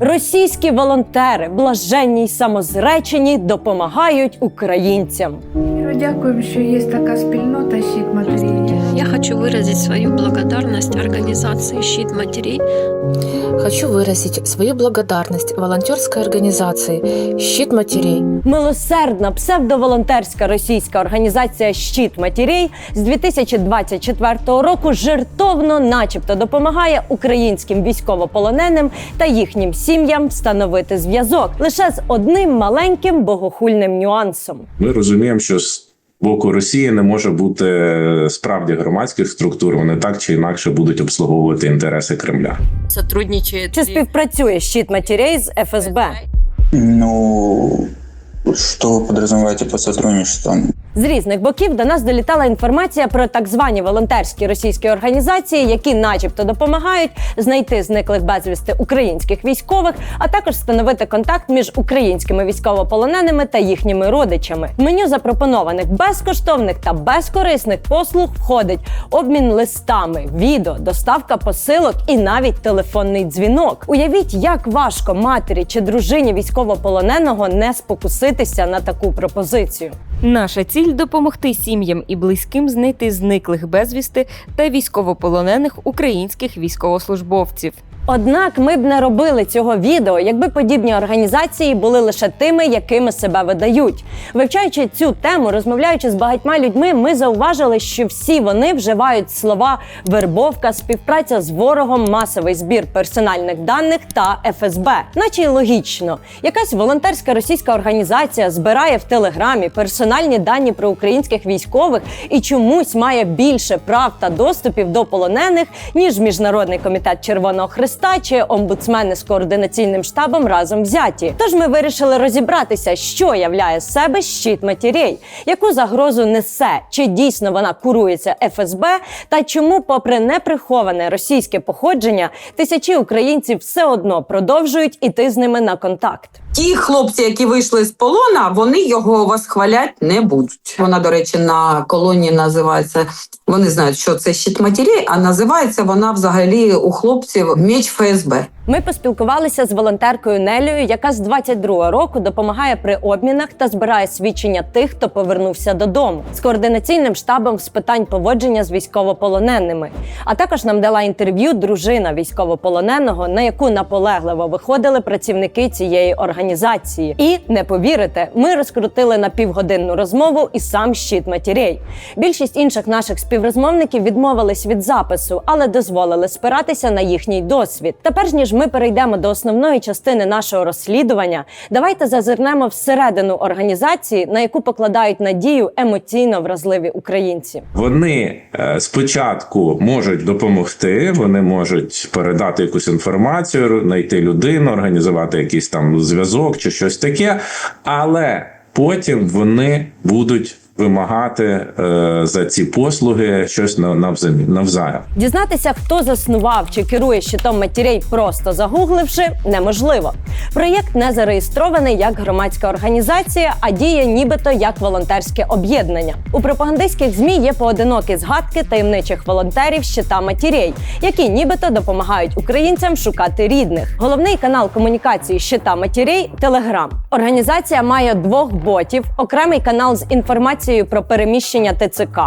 Російські волонтери, блаженні й самозречені, допомагають українцям. Дякуємо, що є така спільнота «Щит матерей». Я хочу выразить свою благодарность организации «Щит матерей». Хочу выразить свою благодарность волонтерской организации «Щит матерей». Милосердна псевдоволонтерська російська організація «Щит матерей» з 2024 року жертовно начебто допомагає українським військовополоненим та їхнім сім'ям встановити зв'язок. Лише з одним маленьким богохульним нюансом. Ми розуміємо, що з боку Росії не може бути справді громадських структур, вони так чи інакше будуть обслуговувати інтереси Кремля. Чи співпрацює «Щит матерей» з ФСБ? Ну, что вы подразумеваете под сотрудничеством? З різних боків до нас долітала інформація про так звані волонтерські російські організації, які начебто допомагають знайти зниклих безвісти українських військових, а також встановити контакт між українськими військовополоненими та їхніми родичами. В меню запропонованих безкоштовних та безкорисних послуг входить обмін листами, відео, доставка посилок і навіть телефонний дзвінок. Уявіть, як важко матері чи дружині військовополоненого не спокуситися на таку пропозицію. Наша ціль – допомогти сім'ям і близьким знайти зниклих безвісти та військовополонених українських військовослужбовців. Однак ми б не робили цього відео, якби подібні організації були лише тими, якими себе видають. Вивчаючи цю тему, розмовляючи з багатьма людьми, ми зауважили, що всі вони вживають слова «вербовка», «співпраця з ворогом», «масовий збір персональних даних» та «ФСБ». Наче й логічно. Якась волонтерська російська організація збирає в Телеграмі персональні дані про українських військових і чомусь має більше прав та доступів до полонених, ніж Міжнародний комітет Червоного Хреста чи омбудсмени з координаційним штабом разом взяті. Тож ми вирішили розібратися, що являє з себе «Щит матерей», яку загрозу несе, чи дійсно вона курується ФСБ, та чому, попри неприховане російське походження, тисячі українців все одно продовжують іти з ними на контакт. Ті хлопці, які вийшли з полона, вони його восхвалять не будуть. Вона, до речі, на колонії називається, вони знають, що це «Щит матерей», а називається вона взагалі у хлопців «Меч ФСБ». Ми поспілкувалися з волонтеркою Нелею, яка з 22-го року допомагає при обмінах та збирає свідчення тих, хто повернувся додому, з координаційним штабом з питань поводження з військовополоненими. А також нам дала інтерв'ю дружина військовополоненого, на яку наполегливо виходили працівники цієї організації. І, не повірите, ми розкрутили на півгодинну розмову і сам «Щит матерей». Більшість інших наших співрозмовників відмовились від запису, але дозволили спиратися на їхній досвід. Та перш ніж ми перейдемо до основної частини нашого розслідування, давайте зазирнемо всередину організації, на яку покладають надію емоційно вразливі українці. Вони спочатку можуть допомогти, вони можуть передати якусь інформацію, знайти людину, організувати якийсь там зв'язок чи щось таке, але потім вони будуть вимагати за ці послуги щось навзаєм. Дізнатися, хто заснував чи керує «Щитом матерей», просто загугливши, неможливо. Проєкт не зареєстрований як громадська організація, а діє нібито як волонтерське об'єднання. У пропагандистських ЗМІ є поодинокі згадки таємничих волонтерів «Щита матерей», які нібито допомагають українцям шукати рідних. Головний канал комунікації «Щита матерей» – Телеграм. Організація має 2 ботів, окремий канал з інформацією про переміщення ТЦК,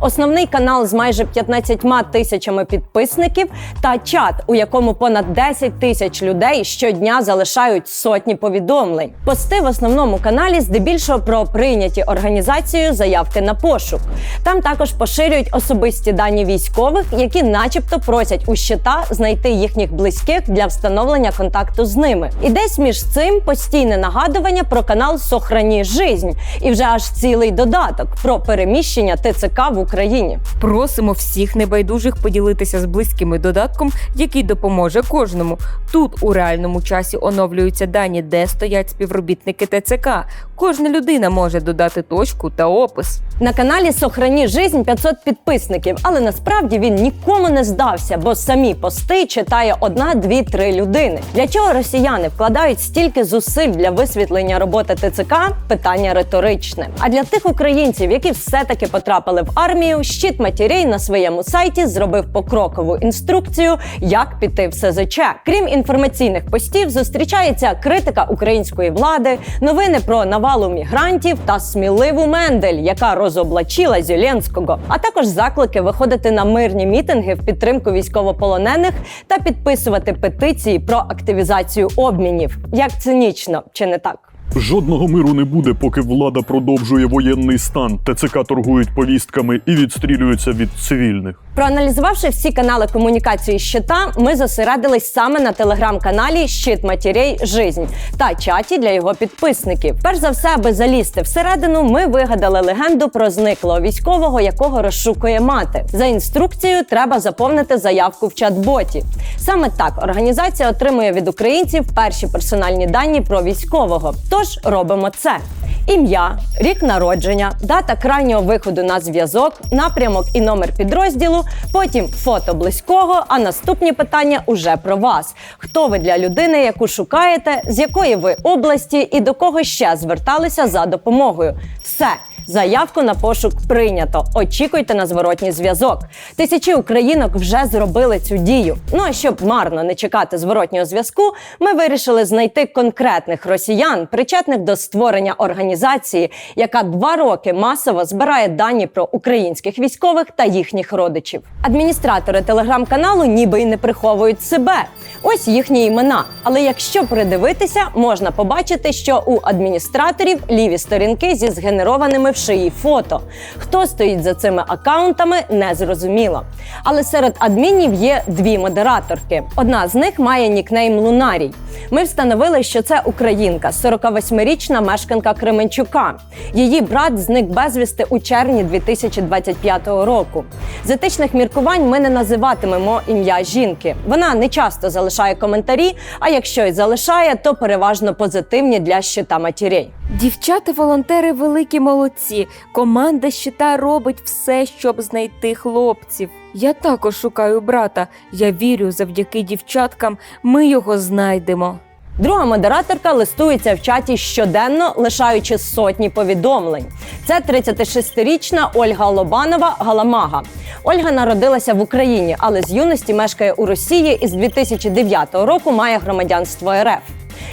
основний канал з майже 15 тисячами підписників та чат, у якому понад 10 тисяч людей щодня залишають сотні повідомлень. Пости в основному каналі здебільшого про прийняті організацією заявки на пошук. Там також поширюють особисті дані військових, які начебто просять у «Щита» знайти їхніх близьких для встановлення контакту з ними. І десь між цим постійне нагадування про канал «Сохрани жизнь» і вже аж цілий додаток про переміщення ТЦК в Україні. Просимо всіх небайдужих поділитися з близькими додатком, який допоможе кожному. Тут у реальному часі оновлюємо встановлюються дані, де стоять співробітники ТЦК. Кожна людина може додати точку та опис. На каналі «Сохрані жизнь» 500 підписників, але насправді він нікому не здався, бо самі пости читає 1, 2, 3 людини. Для чого росіяни вкладають стільки зусиль для висвітлення роботи ТЦК – питання риторичне. А для тих українців, які все-таки потрапили в армію, щит матерей на своєму сайті зробив покрокову інструкцію, як піти в СЗЧ. Крім інформаційних постів, зустрічається критика української влади, новини про навалу мігрантів та сміливу Мендель, яка розоблачила Зеленського, а також заклики виходити на мирні мітинги в підтримку військовополонених та підписувати петиції про активізацію обмінів. Як цинічно, чи не так? Жодного миру не буде, поки влада продовжує воєнний стан. ТЦК торгують повістками і відстрілюються від цивільних. Проаналізувавши всі канали комунікації щита, ми зосередились саме на телеграм-каналі «Щит матерей. Жизнь» та чаті для його підписників. Перш за все, аби залізти всередину, ми вигадали легенду про зниклого військового, якого розшукує мати. За інструкцією треба заповнити заявку в чат-боті. Саме так організація отримує від українців перші персональні дані про військового. Тож робимо це. Ім'я, рік народження, дата крайнього виходу на зв'язок, напрямок і номер підрозділу, потім фото близького, а наступні питання уже про вас. Хто ви для людини, яку шукаєте, з якої ви області і до кого ще зверталися за допомогою. Все. Заявку на пошук прийнято. Очікуйте на зворотній зв'язок. Тисячі українок вже зробили цю дію. Ну а щоб марно не чекати зворотнього зв'язку, ми вирішили знайти конкретних росіян, причетних до створення організації, яка 2 роки масово збирає дані про українських військових та їхніх родичів. Адміністратори телеграм-каналу ніби й не приховують себе. Ось їхні імена. Але якщо придивитися, можна побачити, що у адміністраторів ліві сторінки зі згенерованими в шиї фото. Хто стоїть за цими акаунтами, не зрозуміло. Але серед адмінів є 2 модераторки. Одна з них має нікнейм Лунарій. Ми встановили, що це українка, 48-річна мешканка Кременчука. Її брат зник безвісти у червні 2025 року. З етичних міркувань ми не називатимемо ім'я жінки. Вона не часто залишає коментарі, а якщо й залишає, то переважно позитивні для щита матерей. Дівчата-волонтери великі молодці. Команда щита робить все, щоб знайти хлопців. Я також шукаю брата. Я вірю, завдяки дівчаткам ми його знайдемо. Друга модераторка листується в чаті щоденно, лишаючи сотні повідомлень. Це 36-річна Ольга Лобанова Галамага. Ольга народилася в Україні, але з юності мешкає у Росії і з 2009 року має громадянство РФ.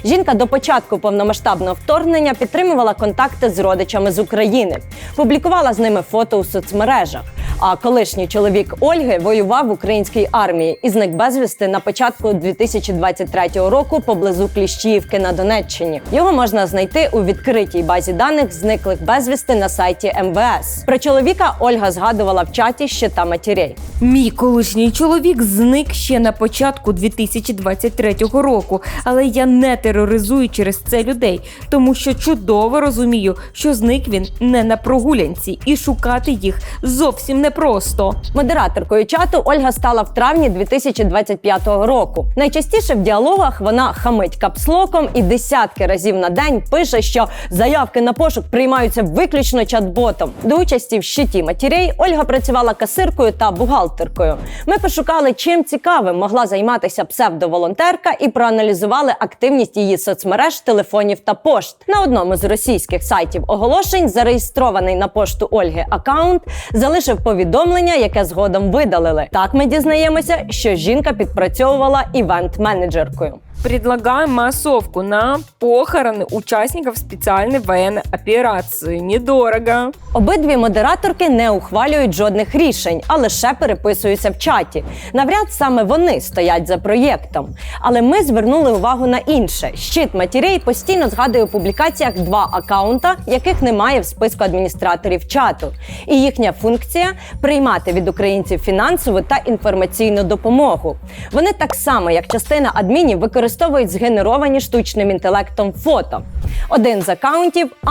Жінка до початку повномасштабного вторгнення підтримувала контакти з родичами з України, публікувала з ними фото у соцмережах. А колишній чоловік Ольги воював в українській армії і зник безвісти на початку 2023 року поблизу Кліщіївки на Донеччині. Його можна знайти у відкритій базі даних зниклих безвісти на сайті МВС. Про чоловіка Ольга згадувала в чаті «Щита матерей». Мій колишній чоловік зник ще на початку 2023 року, але я не тероризую через це людей, тому що чудово розумію, що зник він не на прогулянці і шукати їх зовсім непросто. Модераторкою чату Ольга стала в травні 2025 року. Найчастіше в діалогах вона хамить капслоком і десятки разів на день пише, що заявки на пошук приймаються виключно чат-ботом. До участі в щиті матерей Ольга працювала касиркою та бухгалтеркою. Ми пошукали, чим цікавим могла займатися псевдоволонтерка і проаналізували активність її соцмереж, телефонів та пошт. На одному з російських сайтів оголошень зареєстрований на пошту Ольги акаунт залишив повідомлення, яке згодом видалили. Так ми дізнаємося, що жінка підпрацьовувала івент-менеджеркою. Предлагаем массовку на похороны участников специальной военной операции. Недорого. Обидві модераторки не ухвалюють жодних рішень, а лише переписуються в чаті. Навряд саме вони стоять за проєктом. Але ми звернули увагу на інше. Щит матерей постійно згадує у публікаціях 2 акаунта, яких немає в списку адміністраторів чату. І їхня функція – приймати від українців фінансову та інформаційну допомогу. Вони так само, як частина адмінів, використовують використовують згенеровані штучним інтелектом фото. Один з акаунтів –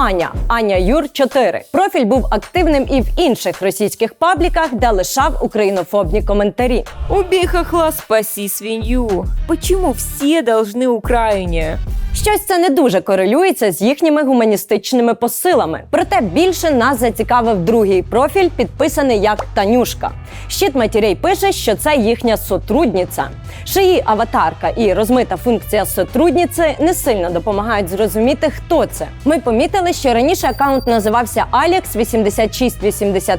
Аня Юр 4. Профіль був активним і в інших російських пабліках, де лишав українофобні коментарі. Убей хохла, спаси свинью. Почему все должны Украине? Щось це не дуже корелюється з їхніми гуманістичними посилами. Проте більше нас зацікавив другий профіль, підписаний як Танюшка. Щит матерей пише, що це їхня сотрудниця. Шиї аватарка і розмита функція сотрудниці не сильно допомагають зрозуміти, хто це. Ми помітили, що раніше акаунт називався Alex8685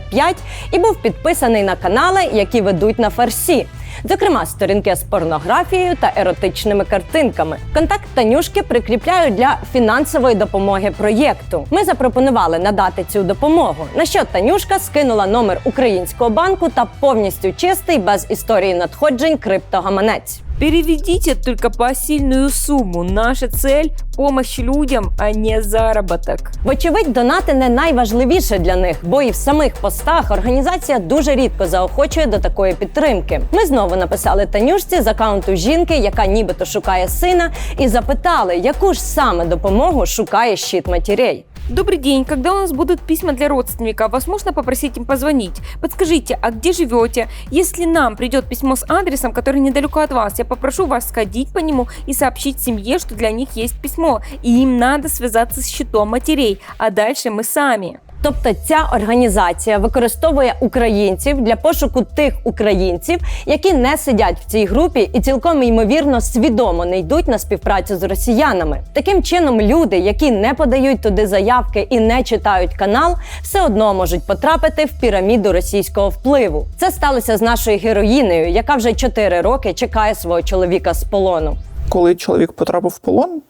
і був підписаний на канали, які ведуть на фарсі. Зокрема, сторінки з порнографією та еротичними картинками. Контакт Танюшки прикріпляють для фінансової допомоги проєкту. Ми запропонували надати цю допомогу, на що Танюшка скинула номер українського банку та повністю чистий, без історії надходжень криптогаманець. Переведите только посильную сумму. Наша цель – помощь людям, а не заработок. Вочевидь, донати не найважливіше для них, бо і в самих постах організація дуже рідко заохочує до такої підтримки. Ми знову написали Танюшці з акаунту жінки, яка нібито шукає сина, і запитали, яку ж саме допомогу шукає щит матерей. Добрый день. Когда у нас будут письма для родственников, вас можно попросить им позвонить? Подскажите, а где живете? Если нам придет письмо с адресом, который недалеко от вас, я попрошу вас сходить по нему и сообщить семье, что для них есть письмо, и им надо связаться с щитом матерей, а дальше мы сами. Тобто ця організація використовує українців для пошуку тих українців, які не сидять в цій групі і цілком ймовірно свідомо не йдуть на співпрацю з росіянами. Таким чином, люди, які не подають туди заявки і не читають канал, все одно можуть потрапити в піраміду російського впливу. Це сталося з нашою героїнею, яка вже 4 роки чекає свого чоловіка з полону. Коли чоловік потрапив в полон,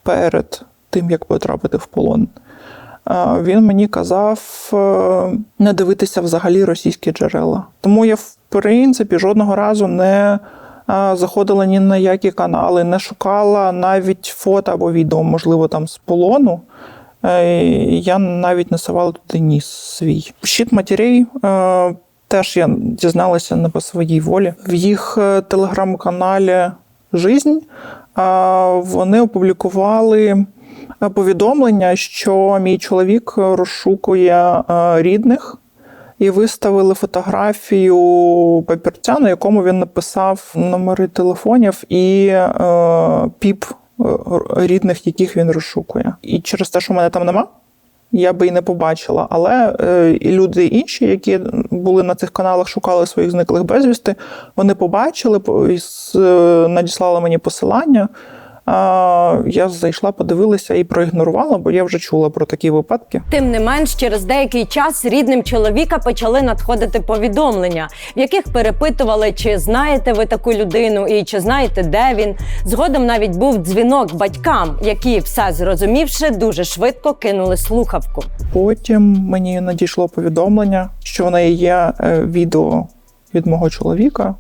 перед тим, як потрапити в полон, він мені казав не дивитися взагалі російські джерела. Тому я, в принципі, жодного разу не заходила ні на які канали, не шукала навіть фото або відео, можливо, там з полону. Я навіть не совала туди ніс свій. Щит матерей теж я дізналася не по своїй волі. В їх телеграм-каналі «Жизнь» вони опублікували повідомлення, що мій чоловік розшукує рідних, і виставили фотографію папірця, на якому він написав номери телефонів і піп рідних, яких він розшукує. І через те, що мене там нема, я би і не побачила. Але і люди інші, які були на цих каналах, шукали своїх зниклих безвісти, вони побачили, надіслали мені посилання. Я зайшла, подивилася і проігнорувала, бо я вже чула про такі випадки. Тим не менш, через деякий час рідним чоловіка почали надходити повідомлення, в яких перепитували, чи знаєте ви таку людину і чи знаєте, де він. Згодом навіть був дзвінок батькам, які, все зрозумівши, дуже швидко кинули слухавку. Потім мені надійшло повідомлення, що в неї є відео від мого чоловіка.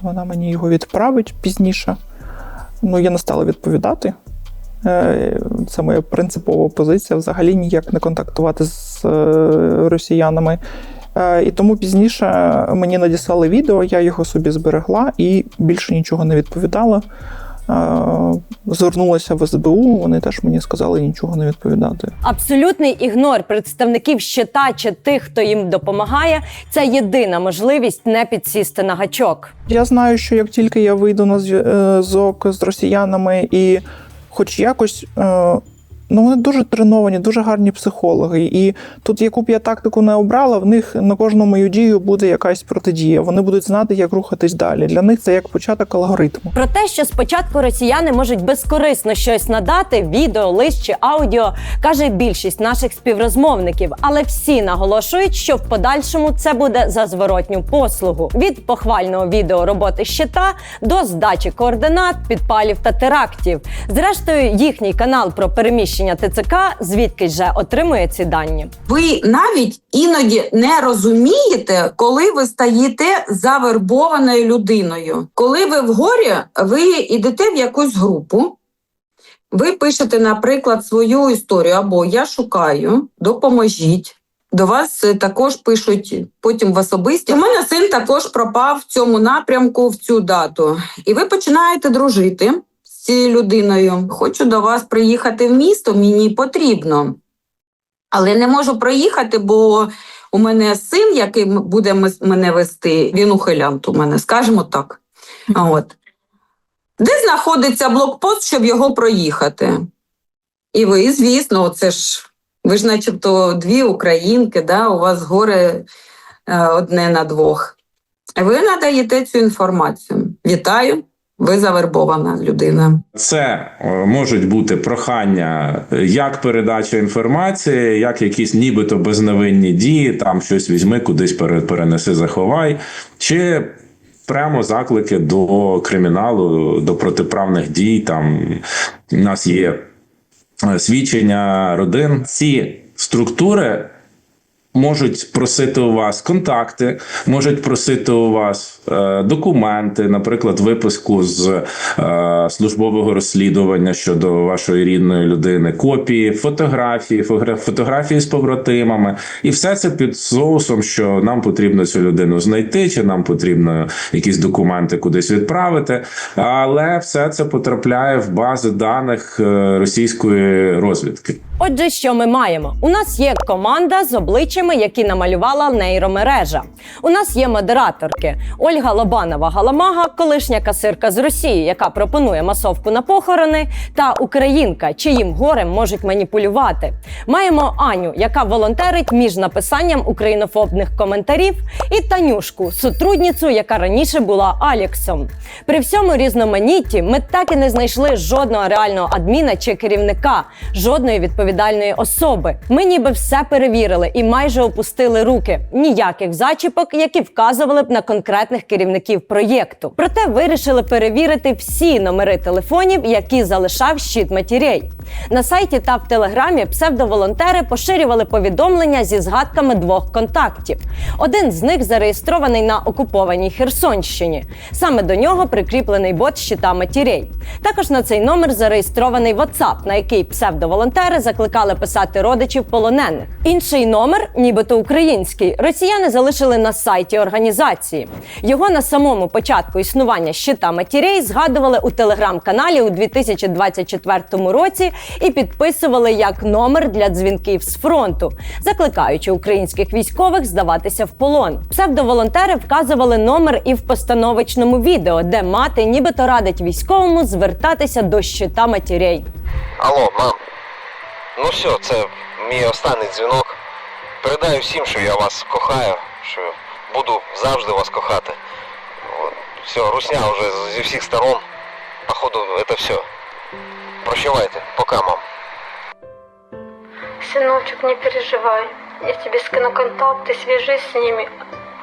Вона мені його відправить пізніше. Я не стала відповідати. Це моя принципова позиція, взагалі ніяк не контактувати з росіянами. І тому пізніше мені надіслали відео, я його собі зберегла і більше нічого не відповідала. Звернулася в СБУ, вони теж мені сказали нічого не відповідати. Абсолютний ігнор представників щита чи тих, хто їм допомагає – це єдина можливість не підсісти на гачок. Я знаю, що як тільки я вийду на зв'язок з росіянами і хоч якось... вони дуже треновані, дуже гарні психологи. І тут, яку б я тактику не обрала, в них на кожну мою дію буде якась протидія. Вони будуть знати, як рухатись далі. Для них це як початок алгоритму. Про те, що спочатку росіяни можуть безкорисно щось надати, відео, лист чи аудіо, каже більшість наших співрозмовників. Але всі наголошують, що в подальшому це буде за зворотню послугу. Від похвального відео роботи щита до здачі координат, підпалів та терактів. Зрештою, їхній канал про переміщення ТЦК звідки же отримує ці дані. Ви навіть іноді не розумієте, коли ви стаєте завербованою людиною. Коли ви в горі, ви йдете в якусь групу, ви пишете, наприклад, свою історію, або «я шукаю, допоможіть». До вас також пишуть потім в особисті. У мене син також пропав в цьому напрямку в цю дату. І ви починаєте дружити. з цією людиною. Хочу до вас приїхати в місто, мені потрібно. Але не можу проїхати, бо у мене син, який буде мене вести, він ухилянт у мене, скажімо так. От. Де знаходиться блокпост, щоб його проїхати? І ви, звісно, це ж, ви ж начебто дві українки, да? У вас горе одне на двох. Ви надаєте цю інформацію. Вітаю, ви завербована людина. Це можуть бути прохання як передача інформації, як якісь нібито безневинні дії, там щось візьми, кудись перенеси, заховай, чи прямо заклики до криміналу, до протиправних дій. Там у нас є свідчення родин. Ці структури можуть просити у вас контакти, можуть просити у вас документи, наприклад, виписку з службового розслідування щодо вашої рідної людини, копії, фотографії з побратимами. І все це під соусом, що нам потрібно цю людину знайти, чи нам потрібно якісь документи кудись відправити. Але все це потрапляє в бази даних російської розвідки. Отже, що ми маємо? У нас є команда з обличчями, які намалювала нейромережа. У нас є модераторки Ольга Лобанова-Галамага, колишня касирка з Росії, яка пропонує масовку на похорони, та українка, чиїм горем можуть маніпулювати. Маємо Аню, яка волонтерить між написанням українофобних коментарів, і Танюшку, сотрудницю, яка раніше була Аліксом. При всьому різноманітті ми так і не знайшли жодного реального адміна чи керівника, жодної відповідальної особи. Ми ніби все перевірили і майже опустили руки. Ніяких зачіпок, які вказували б на конкретних керівників проєкту. Проте вирішили перевірити всі номери телефонів, які залишав щит Матірей. На сайті та в Телеграмі псевдоволонтери поширювали повідомлення зі згадками двох контактів. Один з них зареєстрований на окупованій Херсонщині. Саме до нього прикріплений бот щита Матірей. Також на цей номер зареєстрований WhatsApp, на який псевдоволонтери закликали писати родичів полонених. Інший номер, нібито український, росіяни залишили на сайті організації. Його на самому початку існування щита Матірей згадували у телеграм-каналі у 2024 році і підписували як номер для дзвінків з фронту, закликаючи українських військових здаватися в полон. Псевдоволонтери вказували номер і в постановочному відео, де мати нібито радить військовому звертатися до щита Матірей. Алло, мам. Ну все, це мій останній дзвінок. Передаю всім, що я вас кохаю, що буду завжди вас кохати. Все, русня вже зі всіх сторон. Походу, це все. Прощавайте. Пока, мам. Сыночек, не переживай. Я тебе скину контакты, свяжись с ними.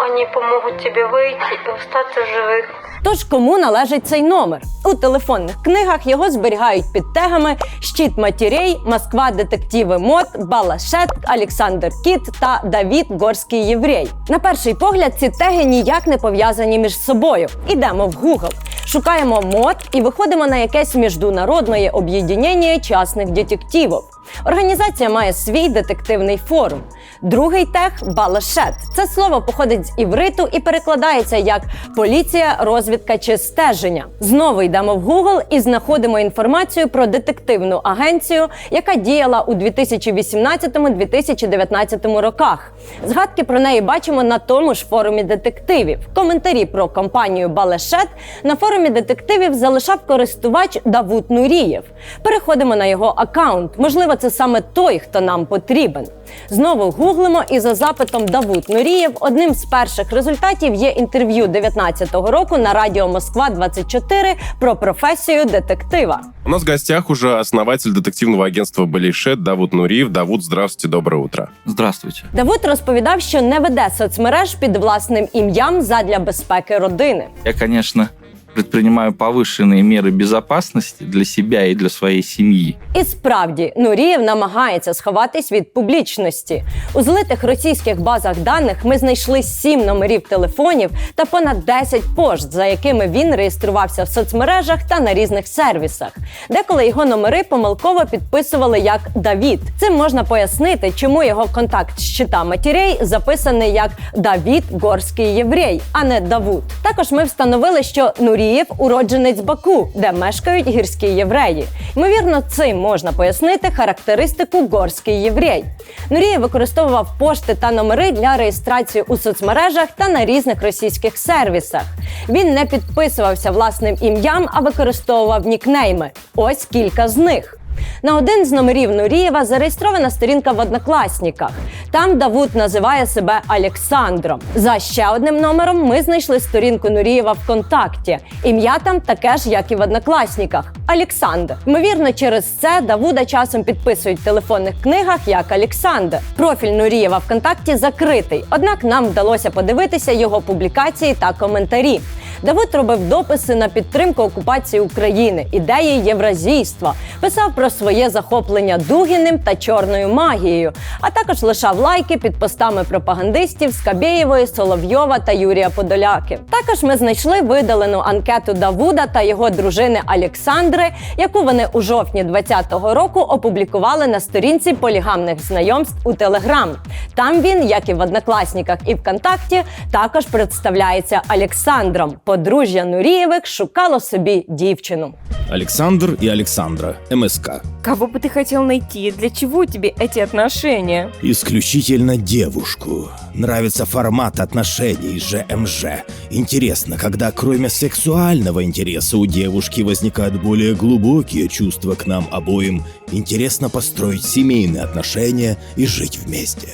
Они помогут тебе выйти и остаться в живых. Тож кому належить цей номер? У телефонних книгах його зберігають під тегами «Щит Матірей», «Москва детективи МОД», «Балашет», «Олександр Кіт» та «Давід Горський єврей». На перший погляд ці теги ніяк не пов'язані між собою. Ідемо в Google, шукаємо МОД і виходимо на якесь міжнародне об'єднання частних детективів. Організація має свій детективний форум. Другий тег – «Балашет». Це слово походить з івриту і перекладається як «поліція», «розвідка» чи «стеження». Знову йдемо в Google і знаходимо інформацію про детективну агенцію, яка діяла у 2018-2019 роках. Згадки про неї бачимо на тому ж форумі детективів. Коментарі про компанію «Балашет» на форумі детективів залишав користувач Давуд Нурієв. Переходимо на його аккаунт. Можливо, це саме той, хто нам потрібен. Знову гуглимо, і за запитом Давуд Нурієв одним з перших результатів є інтерв'ю 19-го року на радіо Москва-24 про професію детектива. У нас в гостях уже основатель детективного агентства «Балашет» Давуд Нурієв. Давуд, здравствуйте, доброе утро. Здравствуйте. Давуд розповідав, що не веде соцмереж під власним ім'ям задля безпеки родини. Я, конечно, предпринимаю повышенные меры безопасности для себя и для своей семьи. І справді, Нурієв намагається сховатись від публічності. У злитих російських базах даних ми знайшли 7 номерів телефонів та понад 10 пошт, за якими він реєструвався в соцмережах та на різних сервісах. Деколи його номери помилково підписували як «Давід». Цим можна пояснити, чому його контакт з щита Матірей записаний як «Давід Горський єврей», а не «Давуд». Також ми встановили, що Нурієв Нурієв – уродженець Баку, де мешкають гірські євреї. Ймовірно, цим можна пояснити характеристику «горський єврей». Нурієв використовував пошти та номери для реєстрації у соцмережах та на різних російських сервісах. Він не підписувався власним ім'ям, а використовував нікнейми. Ось кілька з них. На один з номерів Нурієва зареєстрована сторінка в Однокласніках. Там Давуд називає себе Олександром. За ще одним номером ми знайшли сторінку Нурієва ВКонтакті. Ім'я там таке ж, як і в Однокласніках – Олександр. Ймовірно, через це Давуда часом підписують в телефонних книгах як Олександр. Профіль Нурієва ВКонтакті закритий, однак нам вдалося подивитися його публікації та коментарі. Давуд робив дописи на підтримку окупації України, ідеї євразійства, писав про своє захоплення Дугіним та чорною магією, а також лишав лайки під постами пропагандистів Скабєєвої, Соловйова та Юрія Подоляки. Також ми знайшли видалену анкету Давуда та його дружини Олександри, яку вони у жовтні 2020 року опублікували на сторінці полігамних знайомств у Телеграм. Там він, як і в Однокласніках і ВКонтакті, також представляється Олександром. Подружжя Нурієвих шукало собі дівчину. Александр и Александра, МСК. Кого бы ты хотел найти? Для чего тебе эти отношения? Исключительно девушку. Нравится формат отношений ЖМЖ. Интересно, когда кроме сексуального интереса у девушки возникают более глубокие чувства к нам обоим, интересно построить семейные отношения и жить вместе.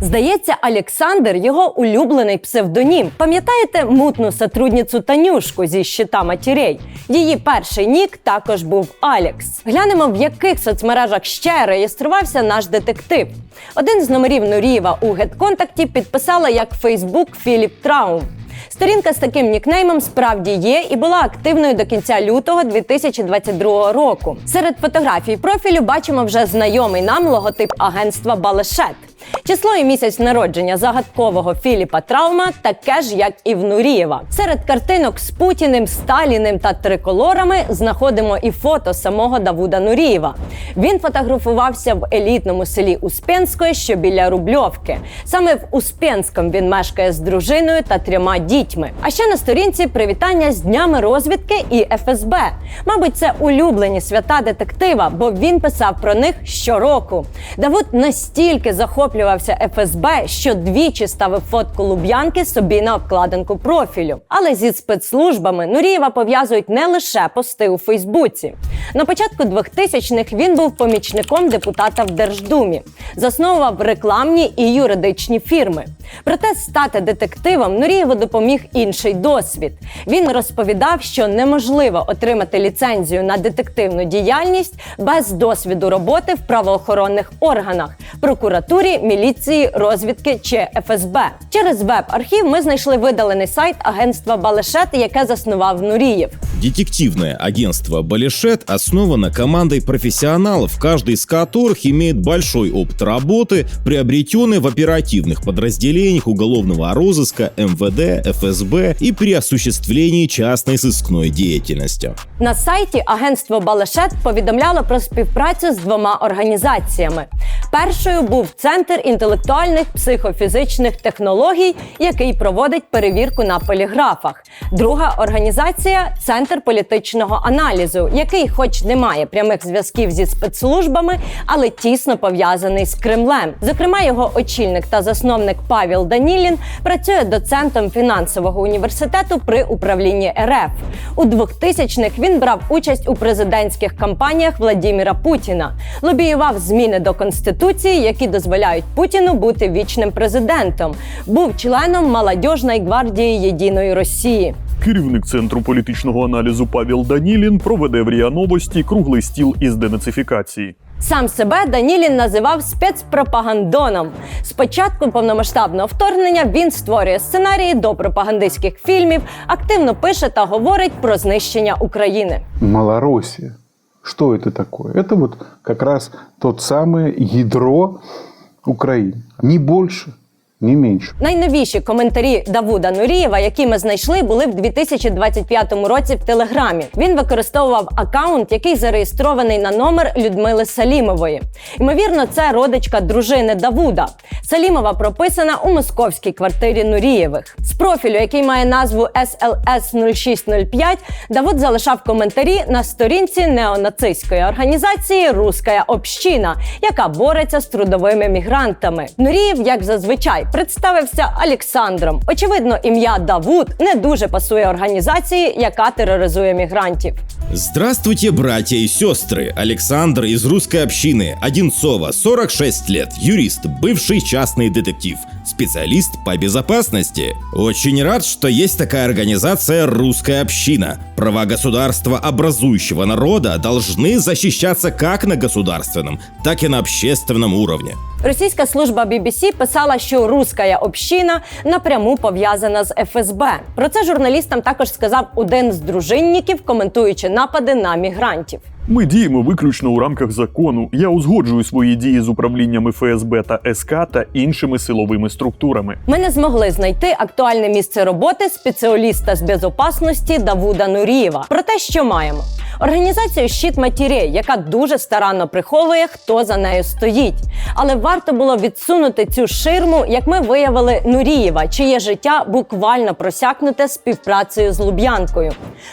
Здається, Олександр – його улюблений псевдонім. Пам'ятаєте мутну сотрудницю Танюшку зі «Щита матерей»? Її перший нік також був Алекс. Глянемо, в яких соцмережах ще реєструвався наш детектив. Один з номерів Нурієва у GetContact підписала як Facebook Філіп Траум. Сторінка з таким нікнеймом справді є і була активною до кінця лютого 2022 року. Серед фотографій профілю бачимо вже знайомий нам логотип агентства «Балешет». Число і місяць народження загадкового Філіпа Траума таке ж, як і в Нурієва. Серед картинок з Путіним, Сталіним та триколорами знаходимо і фото самого Давуда Нурієва. Він фотографувався в елітному селі Успенське, що біля Рубльовки. Саме в Успенському він мешкає з дружиною та 3 дітьми. А ще на сторінці привітання з днями розвідки і ФСБ. Мабуть, це улюблені свята детектива, бо він писав про них щороку. Давуд настільки захоплювався ФСБ, що двічі ставив фотку Луб'янки собі на обкладинку профілю. Але зі спецслужбами Нурієва пов'язують не лише пости у Фейсбуці. На початку 2000-х він був помічником депутата в Держдумі, засновував рекламні і юридичні фірми. Проте стати детективом Нурієву допоміг інший досвід. Він розповідав, що неможливо отримати ліцензію на детективну діяльність без досвіду роботи в правоохоронних органах – прокуратурі, міліції, розвідки чи ФСБ. Через веб-архів ми знайшли видалений сайт агентства «Балешет», яке заснував Нурієв. Детективное агентство «Балешет» основано командой профессионалов, каждый из которых имеет большой опыт работы, приобретенный в оперативных подразделениях уголовного розыска, МВД, ФСБ и при осуществлении частной сыскной деятельности. На сайті агентство «Балешет» повідомляло про співпрацю з 2 організаціями. Першою був Центр інтелектуальних психофізичних технологій, який проводить перевірку на поліграфах. Друга організація – Центр політичного аналізу, який хоч не має прямих зв'язків зі спецслужбами, але тісно пов'язаний з Кремлем. Зокрема, його очільник та засновник Павел Данілін працює доцентом фінансового університету при управлінні РФ. У 2000-х він брав участь у президентських кампаніях Владимира Путіна, лобіював зміни до Конституції, які дозволяють Путіну бути вічним президентом, був членом Молодіжної гвардії Єдиної Росії. Керівник Центру політичного аналізу Павел Данілін проведе в РІА Новості круглий стіл із денацифікації. Сам себе Данілін називав спецпропагандоном. З початку повномасштабного вторгнення він створює сценарії до пропагандистських фільмів, активно пише та говорить про знищення України. Малороссия. Что это такое? Это вот как раз тот самое ядро Украины. Ни больше, не меньше. Найновіші коментарі Давуда Нурієва, які ми знайшли, були в 2025 році в Телеграмі. Він використовував акаунт, який зареєстрований на номер Людмили Салімової. Ймовірно, це родичка дружини Давуда. Салімова прописана у московській квартирі Нурієвих. З профілю, який має назву SLS 0605, Давуд залишав коментарі на сторінці неонацистської організації «Русская община», яка бореться з трудовими мігрантами. Нурієв, як зазвичай, представився Олександром. Очевидно, ім'я Давуд не дуже пасує організації, яка тероризує мігрантів. Здравствуйте, братья и сестры! Александр из русской общины, Одинцова, 46 лет, юрист, бывший частный детектив, специалист по безопасности. Очень рад, что есть такая организация «Русская община». Права государства образующего народа должны защищаться как на государственном, так и на общественном уровне. Російська служба BBC писала, що «Русская община» напряму пов'язана з ФСБ. Про це журналістам також сказав один з дружинників, коментуючи напади на мігрантів. Ми діємо виключно у рамках закону. Я узгоджую свої дії з управліннями ФСБ та СК та іншими силовими структурами. Ми не змогли знайти актуальне місце роботи спеціаліста з безопасності Давуда Нурієва. Про те, що маємо. Організацію «Щит матерей», яка дуже старанно приховує, хто за нею стоїть. Але варто було відсунути цю ширму, як ми виявили Нурієва, чиє життя буквально просякнуте співпрацею з Луб'янкою.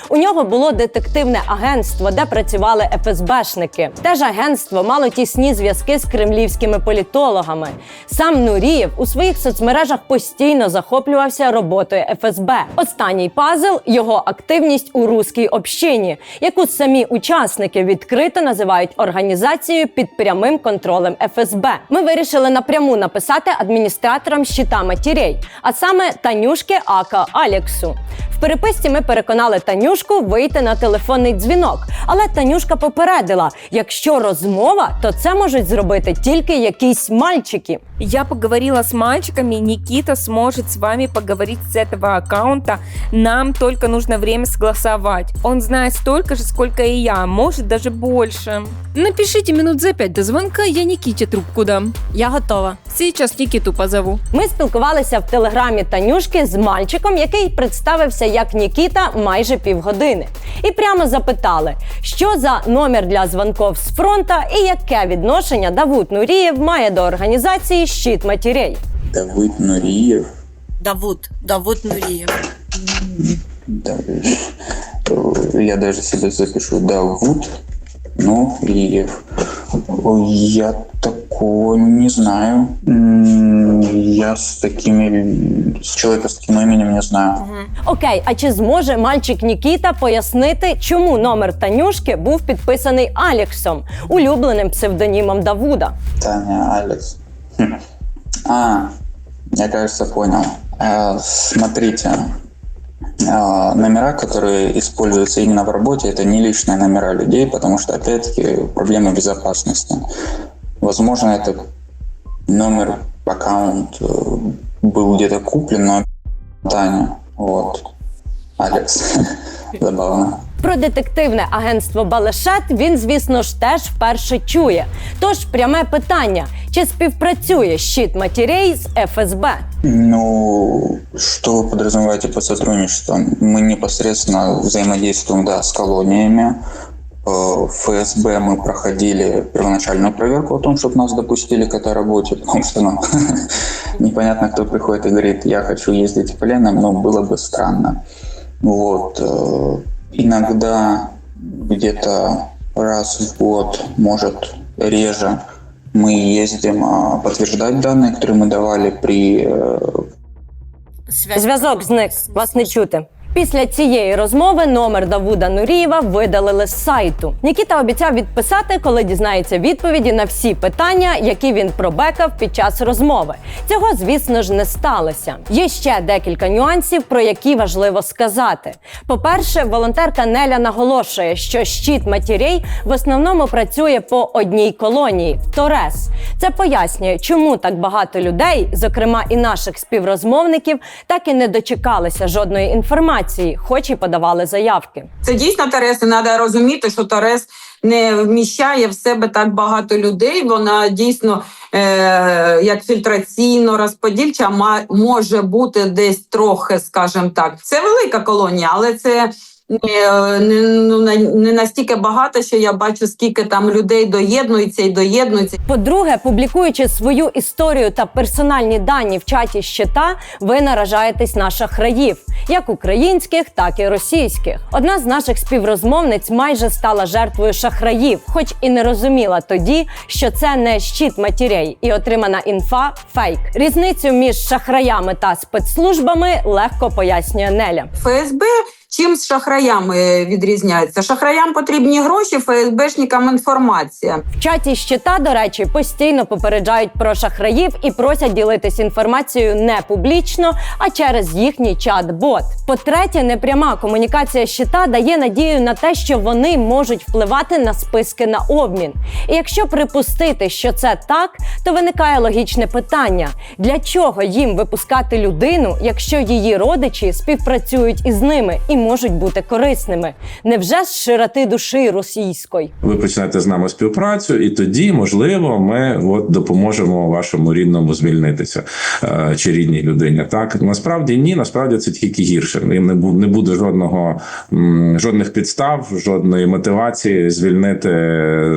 У нього було детективне агентство, де працювали ФСБшники. Те ж агентство мало тісні зв'язки з кремлівськими політологами. Сам Нурієв у своїх соцмережах постійно захоплювався роботою ФСБ. Останній пазл – його активність у «Русській общині», яку самі учасники відкрито називають організацією під прямим контролем ФСБ. Ми вирішили напряму написати адміністраторам «Щита матерей», а саме Танюшки ака Алексу. В переписці ми переконали Танюшку вийти на телефонний дзвінок, але Танюшка попередила, якщо розмова, то це можуть зробити тільки якісь мальчики. Я поговорила с мальчиками, Никита сможет с вами поговорить с этого аккаунта. Нам только нужно время согласовать. Он знает столько же, сколько и я, может даже больше. Напишите минут за 5 до звонка, я Никите трубку дам. Я готова. Сейчас Никиту позову. Ми спілкувалися в телеграмі Танюшки з мальчиком, який представився як Нікіта майже півгодини. І прямо запитали, що за номер для дзвонків з фронта і яке відношення Давуд Нурієв має до організації «Щит матерей». Давуд Нурієв? Давуд Нурієв. Я даже себе запишу. Давуд Нурієв. Я такого не знаю. Я человека с таким именем не знаю. Окей, а чи зможе мальчик Нікіта пояснити, чому номер Танюшки був підписаний Алексом, улюбленим псевдонімом Давуда? Таня, Алекс. Я, кажется, понял. Смотрите, номера, которые используются именно в работе, это не личные номера людей, потому что, опять-таки, проблема безопасности. Возможно, этот номер, аккаунт был где-то куплен, но Таня, вот, Алекс, забавно. Про детективне агентство «Балешет» він, звісно ж, теж вперше чує. Тож пряме питання, чи співпрацює «Щит матерей» з ФСБ? Что вы подразумеваете под сотрудничеством? Мы непосредственно взаимодействуем, да, с колониями. В ФСБ мы проходили первоначальную проверку о том, чтобы нас допустили к этой работе, потому что, непонятно, кто приходит и говорит, я хочу ездить в пленном, но было бы странно. Вот. Иногда где-то раз в год, может реже, мы ездим подтверждать данные, которые мы давали при... Зв'язок зник, вас не чути. Після цієї розмови номер Давуда Нурієва видалили з сайту. Нікіта обіцяв відписати, коли дізнається відповіді на всі питання, які він пробекав під час розмови. Цього, звісно ж, не сталося. Є ще декілька нюансів, про які важливо сказати. По-перше, волонтерка Неля наголошує, що «Щит матерей» в основному працює по одній колонії – Торез. Це пояснює, чому так багато людей, зокрема і наших співрозмовників, так і не дочекалися жодної інформації, хоч і подавали заявки. Це дійсно Торез, і треба розуміти, що Торез не вміщає в себе так багато людей. Вона дійсно як фільтраційно-розподільча може бути десь трохи, скажімо так. Це велика колонія, але це не настільки багато, що я бачу, скільки там людей доєднуються. По-друге, публікуючи свою історію та персональні дані в чаті щита, ви наражаєтесь на шахраїв, як українських, так і російських. Одна з наших співрозмовниць майже стала жертвою шахраїв, хоч і не розуміла тоді, що це не щит матерей і отримана інфа – фейк. Різницю між шахраями та спецслужбами легко пояснює Неля. ФСБ чим з шахраями відрізняється? Шахраям потрібні гроші, ФСБшникам інформація. В чаті щита, до речі, постійно попереджають про шахраїв і просять ділитись інформацією не публічно, а через їхній чат-бот. По-третє, непряма комунікація щита дає надію на те, що вони можуть впливати на списки на обмін. І якщо припустити, що це так, то виникає логічне питання. Для чого їм випускати людину, якщо її родичі співпрацюють із ними і можуть бути корисними? Невже з широти душі російської? Ви почнете з нами співпрацю, і тоді, можливо, ми допоможемо вашому рідному звільнитися, чи рідній людині. Так, насправді ні, насправді це тільки гірше. Не буде жодних підстав, жодної мотивації звільнити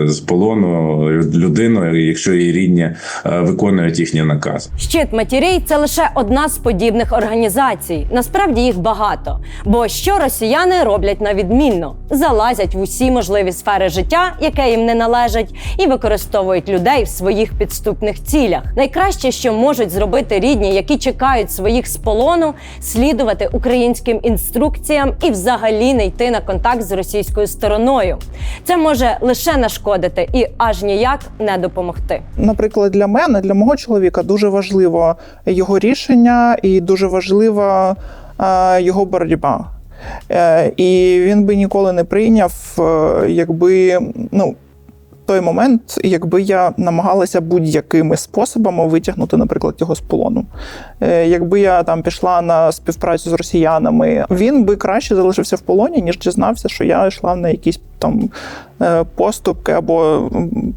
з полону людину, якщо її рідні виконують їхні накази. Щит матерей – це лише одна з подібних організацій. Насправді їх багато. Бо що росіяни роблять на відмінно? Залазять в усі можливі сфери життя, яке їм не належить, і використовують людей в своїх підступних цілях. Найкраще, що можуть зробити рідні, які чекають своїх з полону, слідувати українським інструкціям і взагалі не йти на контакт з російською стороною. Це може лише нашкодити і аж ніяк не допомогти. Наприклад, для мене, для мого чоловіка дуже важливо його рішення і дуже важлива його боротьба. І він би ніколи не прийняв, якби, той момент, якби я намагалася будь-якими способами витягнути, наприклад, його з полону. Якби я там пішла на співпрацю з росіянами, він би краще залишився в полоні, ніж дізнався, що я йшла на якісь там поступки або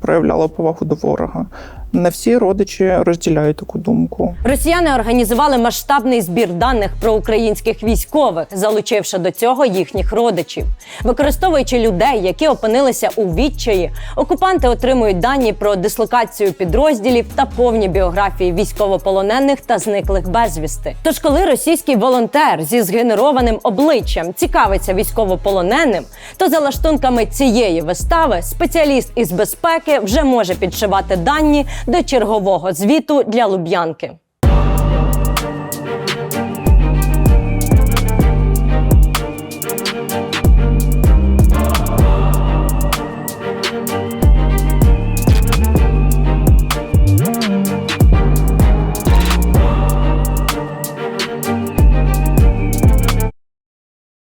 проявляла повагу до ворога. Не всі родичі розділяють таку думку. Росіяни організували масштабний збір даних про українських військових, залучивши до цього їхніх родичів. Використовуючи людей, які опинилися у відчаї, окупанти отримують дані про дислокацію підрозділів та повні біографії військовополонених та зниклих безвісти. Тож, коли російський волонтер зі згенерованим обличчям цікавиться військовополоненим, то за лаштунками цієї вистави спеціаліст із безпеки вже може підшивати дані до чергового звіту для Луб'янки.